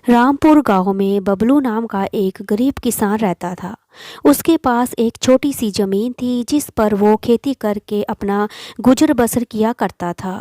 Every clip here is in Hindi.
रामपुर गांव में बबलू नाम का एक गरीब किसान रहता था। उसके पास एक छोटी सी जमीन थी जिस पर वो खेती करके अपना गुजर बसर किया करता था।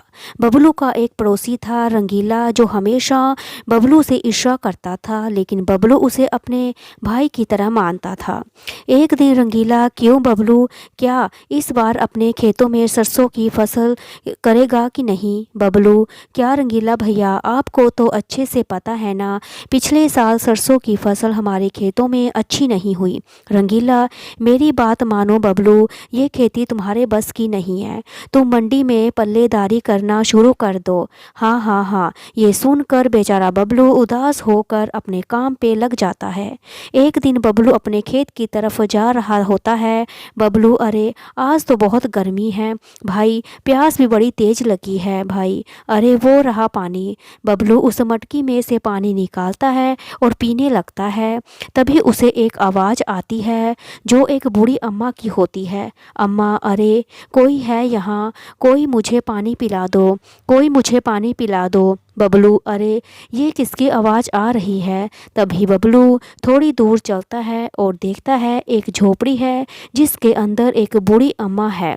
बबलू का एक पड़ोसी था रंगीला, जो हमेशा बबलू से ईर्ष्या करता था, लेकिन बबलू उसे अपने भाई की तरह मानता था। एक दिन रंगीला, क्यों बबलू, क्या इस बार अपने खेतों में सरसों की फसल करेगा कि नहीं? बबलू, क्या रंगीला भैया, आपको तो अच्छे से पता है ना, पिछले साल सरसों की फसल हमारे खेतों में अच्छी नहीं हुई। रंगीला, मेरी बात मानो बबलू, ये खेती तुम्हारे बस की नहीं है। तुम मंडी में पल्लेदारी करना शुरू कर दो। हाँ हाँ हाँ। ये सुनकर बेचारा बबलू उदास होकर अपने काम पे लग जाता है। एक दिन बबलू अपने खेत की तरफ जा रहा होता है। बबलू, अरे आज तो बहुत गर्मी है भाई, प्यास भी बड़ी तेज लगी है भाई। अरे वो रहा पानी। बबलू उस मटकी में से पानी निकालता है और पीने लगता है। तभी उसे एक आवाज़ आती है जो एक बूढ़ी अम्मा की होती है। अम्मा, अरे कोई है यहाँ, कोई मुझे पानी पिला दो, कोई मुझे पानी पिला दो। बबलू, अरे ये किसकी आवाज़ आ रही है? तभी बबलू थोड़ी दूर चलता है और देखता है एक झोपड़ी है जिसके अंदर एक बूढ़ी अम्मा है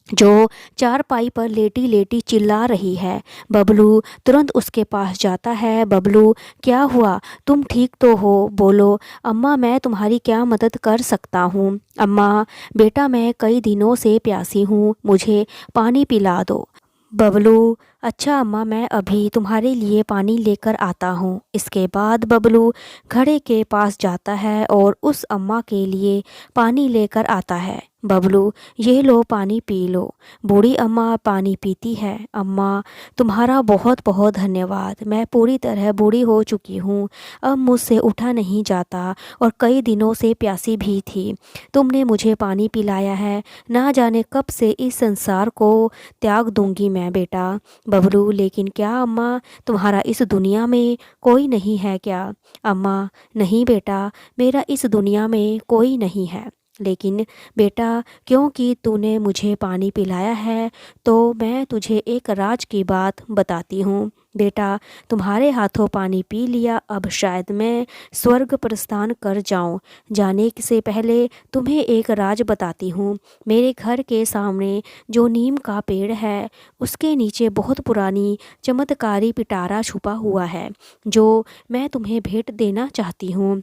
जो चारपाई पर लेटी लेटी चिल्ला रही है। बबलू तुरंत उसके पास जाता है। बबलू, क्या हुआ, तुम ठीक तो हो? बोलो अम्मा, मैं तुम्हारी क्या मदद कर सकता हूँ? अम्मा, बेटा मैं कई दिनों से प्यासी हूँ, मुझे पानी पिला दो। बबलू, अच्छा अम्मा, मैं अभी तुम्हारे लिए पानी लेकर आता हूँ। इसके बाद बबलू घड़े के पास जाता है और उस अम्मा के लिए पानी लेकर आता है। बबलू, ये लो पानी पी लो। बूढ़ी अम्मा पानी पीती है। अम्मा, तुम्हारा बहुत बहुत धन्यवाद, मैं पूरी तरह बूढ़ी हो चुकी हूँ, अब मुझसे उठा नहीं जाता और कई दिनों से प्यासी भी थी। तुमने मुझे पानी पिलाया है, ना जाने कब से इस संसार को त्याग दूंगी मैं बेटा। बबलू, लेकिन क्या अम्मा, तुम्हारा इस दुनिया में कोई नहीं है क्या? अम्मा, नहीं बेटा, मेरा इस दुनिया में कोई नहीं है, लेकिन बेटा क्योंकि तूने मुझे पानी पिलाया है तो मैं तुझे एक राज की बात बताती हूँ। बेटा, तुम्हारे हाथों पानी पी लिया, अब शायद मैं स्वर्ग प्रस्थान कर जाऊं। जाने से पहले तुम्हें एक राज बताती हूँ। मेरे घर के सामने जो नीम का पेड़ है उसके नीचे बहुत पुरानी चमत्कारी पिटारा छुपा हुआ है जो मैं तुम्हें भेंट देना चाहती हूँ।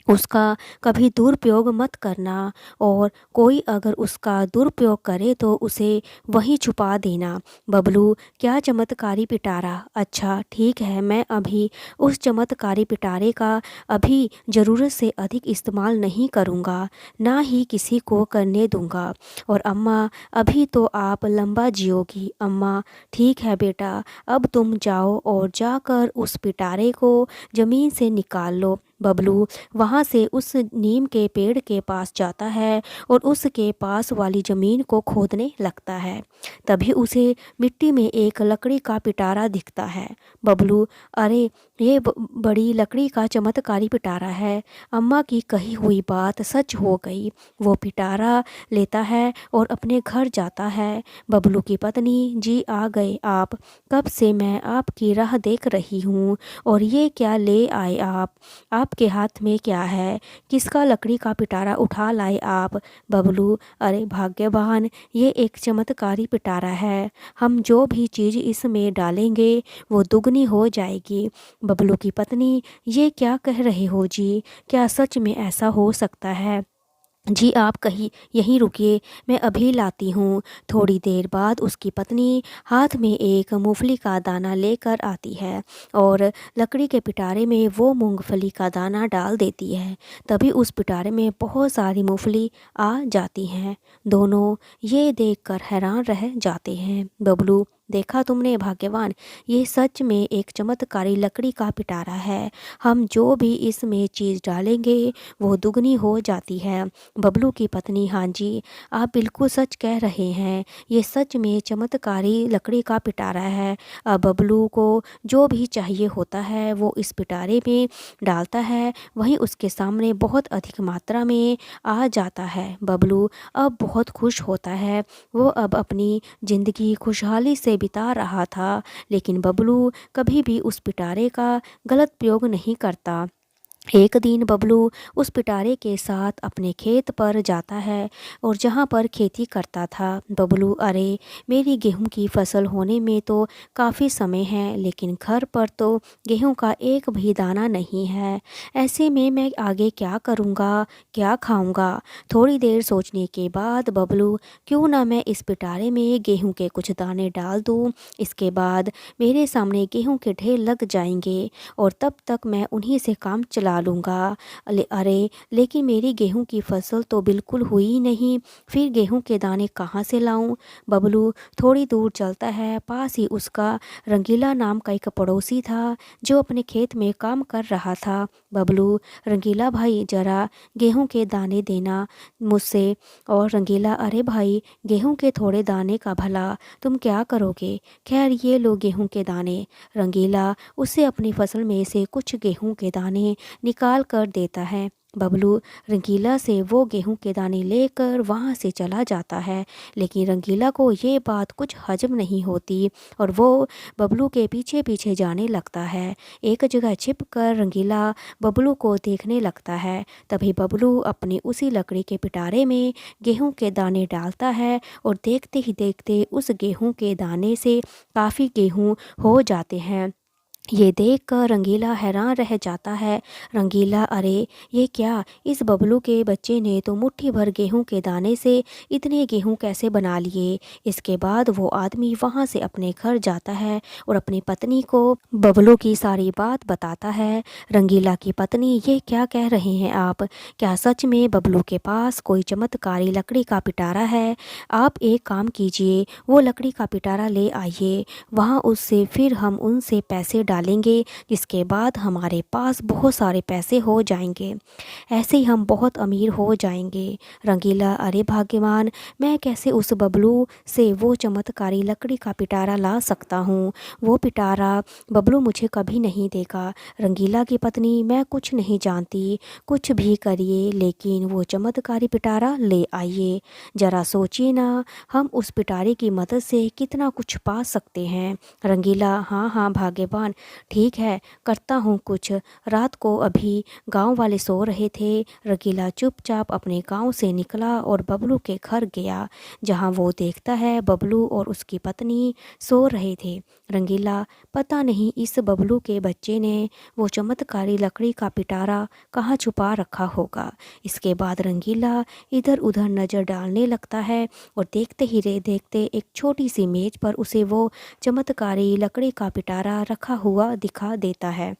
उसका कभी दुरुपयोग मत करना, और कोई अगर उसका दुरुपयोग करे तो उसे वहीं छुपा देना। बबलू, क्या चमत्कारी पिटारा? अच्छा ठीक है, मैं अभी उस चमत्कारी पिटारे का अभी ज़रूरत से अधिक इस्तेमाल नहीं करूँगा, ना ही किसी को करने दूँगा। और अम्मा, अभी तो आप लंबा जियोगी। अम्मा, ठीक है बेटा, अब तुम जाओ और जाकर उस पिटारे को ज़मीन से निकाल लो। बबलू वहाँ से उस नीम के पेड़ के पास जाता है और उसके पास वाली ज़मीन को खोदने लगता है। तभी उसे मिट्टी में एक लकड़ी का पिटारा दिखता है। बबलू, अरे ये बड़ी लकड़ी का चमत्कारी पिटारा है। अम्मा की कही हुई बात सच हो गई। वो पिटारा लेता है और अपने घर जाता है। बबलू की पत्नी, जी आ गए आप, कब से मैं आपकी राह देख रही हूँ। और ये क्या ले आए आप? आपके हाथ में क्या है? किसका लकड़ी का पिटारा उठा लाए आप? बबलू, अरे भाग्यवान, ये एक चमत्कारी पिटारा है, हम जो भी चीज़ इसमें डालेंगे वो दुगनी हो जाएगी। बबलू की पत्नी, ये क्या कह रहे हो जी, क्या सच में ऐसा हो सकता है? जी आप कहीं यहीं रुकिए, मैं अभी लाती हूँ। थोड़ी देर बाद उसकी पत्नी हाथ में एक मूंगफली का दाना लेकर आती है और लकड़ी के पिटारे में वो मूंगफली का दाना डाल देती है। तभी उस पिटारे में बहुत सारी मूंगफली आ जाती हैं। दोनों ये देखकर हैरान रह जाते हैं। बबलू, देखा तुमने भाग्यवान, ये सच में एक चमत्कारी लकड़ी का पिटारा है, हम जो भी इसमें चीज़ डालेंगे वो दुगनी हो जाती है। बबलू की पत्नी, हाँ जी, आप बिल्कुल सच कह रहे हैं, ये सच में चमत्कारी लकड़ी का पिटारा है। अब बबलू को जो भी चाहिए होता है वो इस पिटारे में डालता है, वहीं उसके सामने बहुत अधिक मात्रा में आ जाता है। बबलू अब बहुत खुश होता है, वो अब अपनी ज़िंदगी खुशहाली से बिता रहा था, लेकिन बबलू कभी भी उस पिटारे का गलत प्रयोग नहीं करता। एक दिन बबलू उस पिटारे के साथ अपने खेत पर जाता है और जहाँ पर खेती करता था। बबलू, अरे मेरी गेहूं की फसल होने में तो काफ़ी समय है, लेकिन घर पर तो गेहूं का एक भी दाना नहीं है। ऐसे में मैं आगे क्या करूँगा, क्या खाऊँगा? थोड़ी देर सोचने के बाद बबलू, क्यों ना मैं इस पिटारे में गेहूं के कुछ दाने डाल दूँ। इसके बाद मेरे सामने गेहूं के ढेर लग जाएंगे और तब तक मैं उन्हीं से काम चला लूँगा। अरे लेकिन मेरी गेहूं की फसल तो बिल्कुल हुई ही नहीं, फिर गेहूं के दाने कहाँ से लाऊं? बबलू थोड़ी दूर चलता है। पास ही उसका रंगीला नाम का एक पड़ोसी था जो अपने खेत में काम कर रहा था। बबलू, रंगीला भाई ज़रा गेहूं के दाने देना मुझसे। और रंगीला, अरे भाई गेहूं के थोड़े दाने का भला तुम क्या करोगे? खैर ये लो गेहूं के दाने। रंगीला उसे अपनी फसल में से कुछ गेहूं के दाने निकाल कर देता है। बबलू रंगीला से वो गेहूं के दाने लेकर वहाँ से चला जाता है, लेकिन रंगीला को ये बात कुछ हजम नहीं होती और वो बबलू के पीछे पीछे जाने लगता है। एक जगह छिप कर रंगीला बबलू को देखने लगता है। तभी बबलू अपनी उसी लकड़ी के पिटारे में गेहूं के दाने डालता है और देखते ही देखते उस गेहूं के दाने से काफ़ी गेहूं हो जाते हैं। ये देखकर रंगीला हैरान रह जाता है। रंगीला, अरे ये क्या, इस बबलू के बच्चे ने तो मुट्ठी भर गेहूं के दाने से इतने गेहूं कैसे बना लिए? इसके बाद वो आदमी वहां से अपने घर जाता है और अपनी पत्नी को बबलू की सारी बात बताता है। रंगीला की पत्नी, ये क्या कह रहे हैं आप? क्या सच में बबलू के पास कोई चमत्कारी लकड़ी का पिटारा है? आप एक काम कीजिए, वो लकड़ी का पिटारा ले आइए, वहाँ उससे फिर हम उनसे पैसे डालेंगे, जिसके बाद हमारे पास बहुत सारे पैसे हो जाएंगे। ऐसे ही हम बहुत अमीर हो जाएंगे। रंगीला, अरे भाग्यवान, मैं कैसे उस बबलू से वो चमत्कारी लकड़ी का पिटारा ला सकता हूँ? वो पिटारा बबलू मुझे कभी नहीं देगा। रंगीला की पत्नी, मैं कुछ नहीं जानती, कुछ भी करिए लेकिन वो चमत्कारी पिटारा ले आइए। ज़रा सोचिए ना, हम उस पिटारे की मदद से कितना कुछ पा सकते हैं। रंगीला, हाँ हाँ भाग्यवान, ठीक है, करता हूँ कुछ। रात को अभी गांव वाले सो रहे थे। रंगीला चुपचाप अपने गांव से निकला और बबलू के घर गया, जहां वो देखता है बबलू और उसकी पत्नी सो रहे थे। रंगीला, पता नहीं इस बबलू के बच्चे ने वो चमत्कारी लकड़ी का पिटारा कहाँ छुपा रखा होगा। इसके बाद रंगीला इधर उधर नज़र डालने लगता है और देखते ही देखते एक छोटी सी मेज पर उसे वो चमत्कारी लकड़ी का पिटारा रखा हुआ दिखा देता है।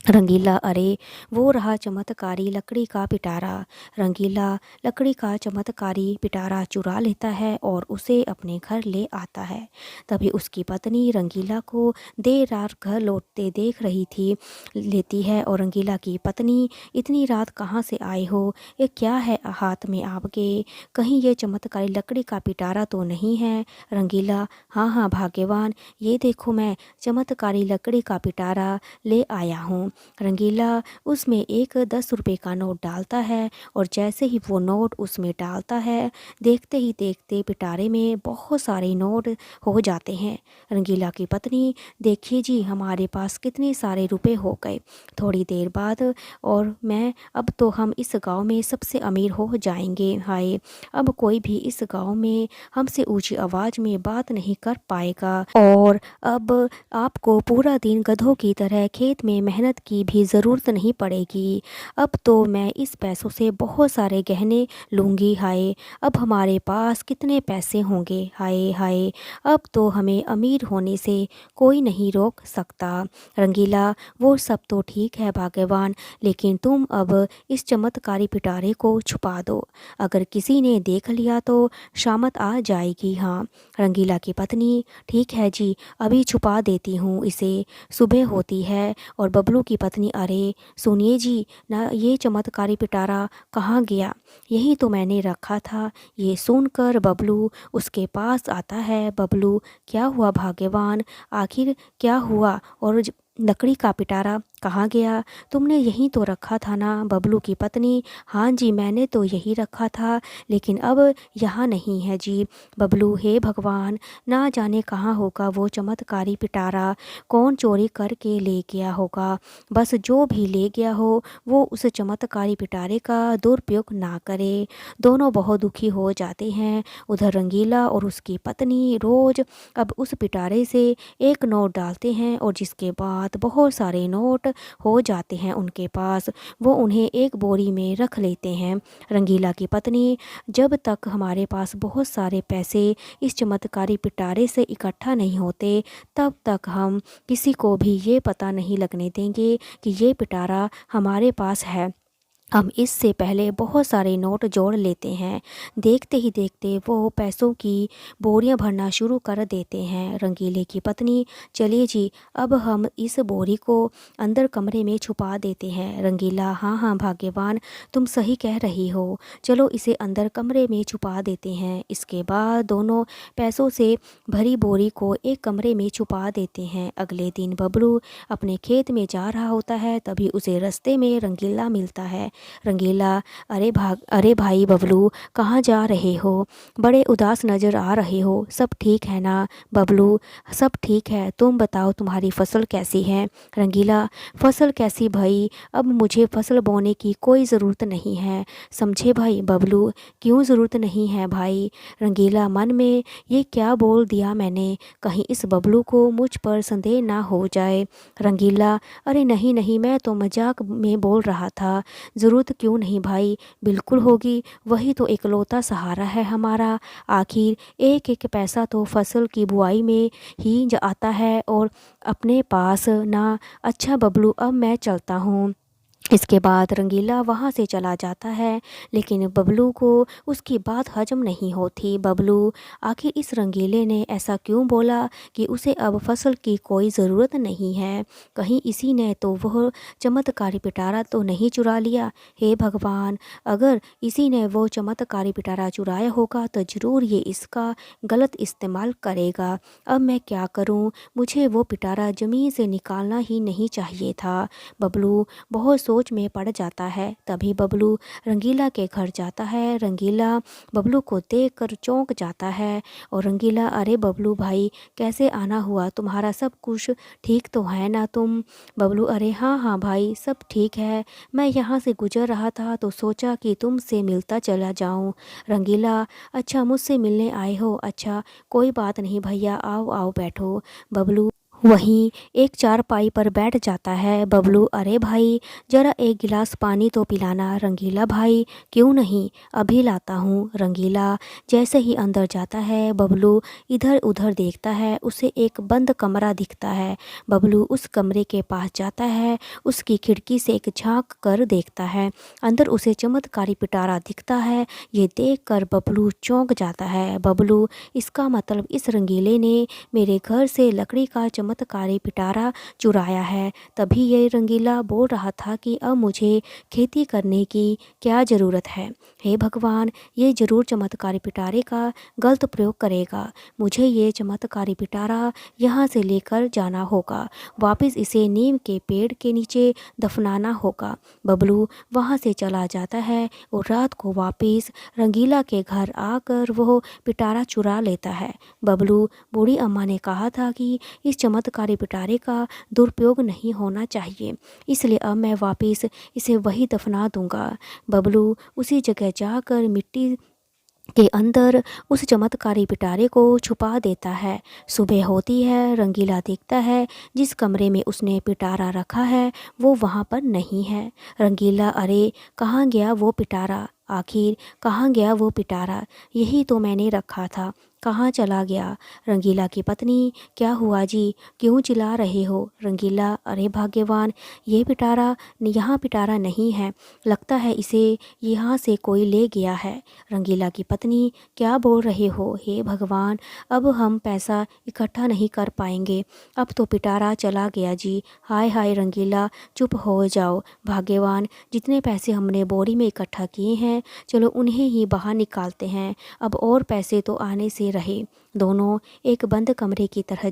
रंगीला, अरे वो रहा चमत्कारी लकड़ी का पिटारा। रंगीला लकड़ी का चमत्कारी पिटारा चुरा लेता है और उसे अपने घर ले आता है। तभी उसकी पत्नी रंगीला को देर रात घर लौटते देख रही थी लेती है और रंगीला की पत्नी, इतनी रात कहाँ से आए हो? ये क्या है हाथ में आपके? कहीं ये चमत्कारी लकड़ी का पिटारा तो नहीं है? रंगीला, हाँ हाँ भाग्यवान, ये देखो मैं चमत्कारी लकड़ी का पिटारा ले आया हूँ। रंगीला उसमें एक 10 रुपये का नोट डालता है और जैसे ही वो नोट उसमें डालता है, देखते ही देखते पिटारे में बहुत सारे नोट हो जाते हैं। रंगीला की पत्नी, देखिए जी हमारे पास कितने सारे रुपए हो गए। थोड़ी देर बाद और मैं, अब तो हम इस गांव में सबसे अमीर हो जाएंगे। हाय, अब कोई भी इस गांव में हमसे ऊंची आवाज़ में बात नहीं कर पाएगा और अब आपको पूरा दिन गधों की तरह खेत में मेहनत की भी ज़रूरत नहीं पड़ेगी। अब तो मैं इस पैसों से बहुत सारे गहने लूँगी। हाय, अब हमारे पास कितने पैसे होंगे। हाय हाय, अब तो हमें अमीर होने से कोई नहीं रोक सकता। रंगीला, वो सब तो ठीक है भाग्यवान, लेकिन तुम अब इस चमत्कारी पिटारे को छुपा दो। अगर किसी ने देख लिया तो शामत आ जाएगी। हाँ, रंगीला की पत्नी, ठीक है जी, अभी छुपा देती हूँ इसे। सुबह होती है और बबलू की पत्नी, अरे सुनिए जी, ना ये चमत्कारी पिटारा कहाँ गया? यही तो मैंने रखा था। ये सुनकर बबलू उसके पास आता है। बबलू, क्या हुआ भाग्यवान, आखिर क्या हुआ? और लकड़ी का पिटारा कहाँ गया? तुमने यहीं तो रखा था ना? बबलू की पत्नी: हाँ जी, मैंने तो यहीं रखा था, लेकिन अब यहाँ नहीं है जी। बबलू: हे भगवान, ना जाने कहाँ होगा वो चमत्कारी पिटारा, कौन चोरी करके ले गया होगा। बस जो भी ले गया हो वो उस चमत्कारी पिटारे का दुरुपयोग ना करे। दोनों बहुत दुखी हो जाते हैं। उधर रंगीला और उसकी पत्नी रोज़ अब उस पिटारे से एक नोट डालते हैं और जिसके बाद बहुत सारे नोट हो जाते हैं उनके पास। वो उन्हें एक बोरी में रख लेते हैं। रंगीला की पत्नी: जब तक हमारे पास बहुत सारे पैसे इस चमत्कारी पिटारे से इकट्ठा नहीं होते, तब तक हम किसी को भी ये पता नहीं लगने देंगे कि ये पिटारा हमारे पास है। हम इससे पहले बहुत सारे नोट जोड़ लेते हैं। देखते ही देखते वो पैसों की बोरियां भरना शुरू कर देते हैं। रंगीले की पत्नी: चलिए जी, अब हम इस बोरी को अंदर कमरे में छुपा देते हैं। रंगीला: हाँ हाँ भाग्यवान, तुम सही कह रही हो, चलो इसे अंदर कमरे में छुपा देते हैं। इसके बाद दोनों पैसों से भरी बोरी को एक कमरे में छुपा देते हैं। अगले दिन बबलू अपने खेत में जा रहा होता है, तभी उसे रास्ते में रंगीला मिलता है। रंगीला: अरे भाई बबलू, कहाँ जा रहे हो? बड़े उदास नज़र आ रहे हो, सब ठीक है ना? बबलू: सब ठीक है, तुम बताओ तुम्हारी फसल कैसी है? रंगीला: फसल कैसी भाई, अब मुझे फसल बोने की कोई ज़रूरत नहीं है, समझे भाई? बबलू: क्यों ज़रूरत नहीं है भाई? रंगीला मन में: ये क्या बोल दिया मैंने, कहीं इस बबलू को मुझ पर संदेह ना हो जाए। रंगीला: अरे नहीं नहीं, मैं तो मजाक में बोल रहा था, ज़रूरत क्यों नहीं भाई, बिल्कुल होगी, वही तो इकलौता सहारा है हमारा। आखिर एक एक पैसा तो फसल की बुआई में ही आता है और अपने पास ना। अच्छा बबलू, अब मैं चलता हूँ। इसके बाद रंगीला वहाँ से चला जाता है, लेकिन बबलू को उसकी बात हजम नहीं होती। बबलू: आखिर इस रंगीले ने ऐसा क्यों बोला कि उसे अब फसल की कोई ज़रूरत नहीं है? कहीं इसी ने तो वह चमत्कारी पिटारा तो नहीं चुरा लिया? हे भगवान, अगर इसी ने वो चमत्कारी पिटारा चुराया होगा तो ज़रूर ये इसका गलत इस्तेमाल करेगा। अब मैं क्या करूँ? मुझे वो पिटारा ज़मीन से निकालना ही नहीं चाहिए था। बबलू बहुत सोच में पड़ जाता है। तभी बबलू रंगीला के घर जाता है। रंगीला बबलू को देखकर चौंक जाता है और रंगीला: अरे बबलू भाई, कैसे आना हुआ? तुम्हारा सब कुछ ठीक तो है ना तुम? बबलू: अरे हाँ हाँ भाई, सब ठीक है, मैं यहाँ से गुजर रहा था तो सोचा कि तुमसे मिलता चला जाऊँ। रंगीला: अच्छा, मुझसे मिलने आए हो? अच्छा, कोई बात नहीं भैया, आओ आओ बैठो। बबलू वहीं एक चारपाई पर बैठ जाता है। बबलू: अरे भाई, जरा एक गिलास पानी तो पिलाना। रंगीला: भाई क्यों नहीं, अभी लाता हूँ। रंगीला जैसे ही अंदर जाता है, बबलू इधर उधर देखता है, उसे एक बंद कमरा दिखता है। बबलू उस कमरे के पास जाता है, उसकी खिड़की से एक झांक कर देखता है, अंदर उसे चमत्कारी पिटारा दिखता है। ये देखकर बबलू चौंक जाता है। बबलू: इसका मतलब इस रंगीले ने मेरे घर से लकड़ी का चमत्कारी पिटारा चुराया है, तभी ये रंगीला बोल रहा था कि अब मुझे खेती करने की क्या ज़रूरत है। हे भगवान, ये ज़रूर चमत्कारी पिटारे का गलत प्रयोग करेगा। मुझे ये चमत्कारी पिटारा यहाँ से लेकर जाना होगा, वापस इसे नीम के पेड़ के नीचे दफनाना होगा। बबलू वहाँ से चला जाता है और रात को वापस रंगीला के घर आकर वह पिटारा चुरा लेता है। बबलू: बूढ़ी अम्मा ने कहा था कि इस चमत्कारी पिटारे का दुरुपयोग नहीं होना चाहिए, इसलिए अब मैं वापस इसे वही दफना दूंगा। बबलू उसी जगह जाकर मिट्टी के अंदर उस चमत्कारी पिटारे को छुपा देता है। सुबह होती है, रंगीला देखता है जिस कमरे में उसने पिटारा रखा है वो वहाँ पर नहीं है। रंगीला: अरे कहाँ गया वो पिटारा, आखिर कहाँ गया वो पिटारा, यही तो मैंने रखा था, कहाँ चला गया? रंगीला की पत्नी: क्या हुआ जी, क्यों चिल्ला रहे हो? रंगीला: अरे भाग्यवान, ये पिटारा यहाँ पिटारा नहीं है, लगता है इसे यहाँ से कोई ले गया है। रंगीला की पत्नी: क्या बोल रहे हो? हे भगवान, अब हम पैसा इकट्ठा नहीं कर पाएंगे, अब तो पिटारा चला गया जी। हाय हाय रंगीला, चुप हो जाओ भाग्यवान, जितने पैसे हमने बोरी में इकट्ठा किए हैं, चलो उन्हें ही बाहर निकालते हैं, अब और पैसे तो आने से रहे। दोनों एक बंद कमरे की तरफ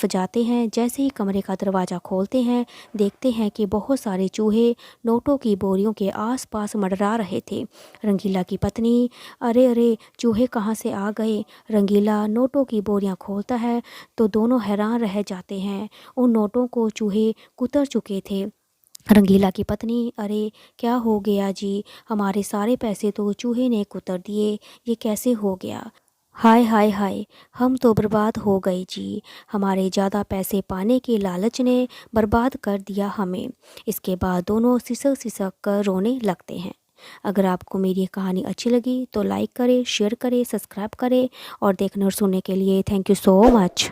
जाते हैं। जैसे ही कमरे का दरवाज़ा खोलते हैं, देखते हैं कि बहुत सारे चूहे नोटों की बोरियों के आसपास मंडरा रहे थे। रंगीला की पत्नी, अरे अरे, चूहे कहाँ से आ गए? रंगीला नोटों की बोरियां खोलता है तो दोनों हैरान रह जाते हैं। उन नोटों को चूहे कुतर चुके थे। रंगीला की पत्नी, अरे क्या हो गया जी? हमारे सारे पैसे तो चूहे ने कुतर दिए, ये कैसे हो गया? हाय हाय हाय, हम तो बर्बाद हो गए जी। हमारे ज़्यादा पैसे पाने के लालच ने बर्बाद कर दिया हमें। इसके बाद दोनों सिसक सिसक कर रोने लगते हैं। अगर आपको मेरी ये कहानी अच्छी लगी तो लाइक करें, शेयर करें, सब्सक्राइब करें और देखने और सुनने के लिए थैंक यू सो मच।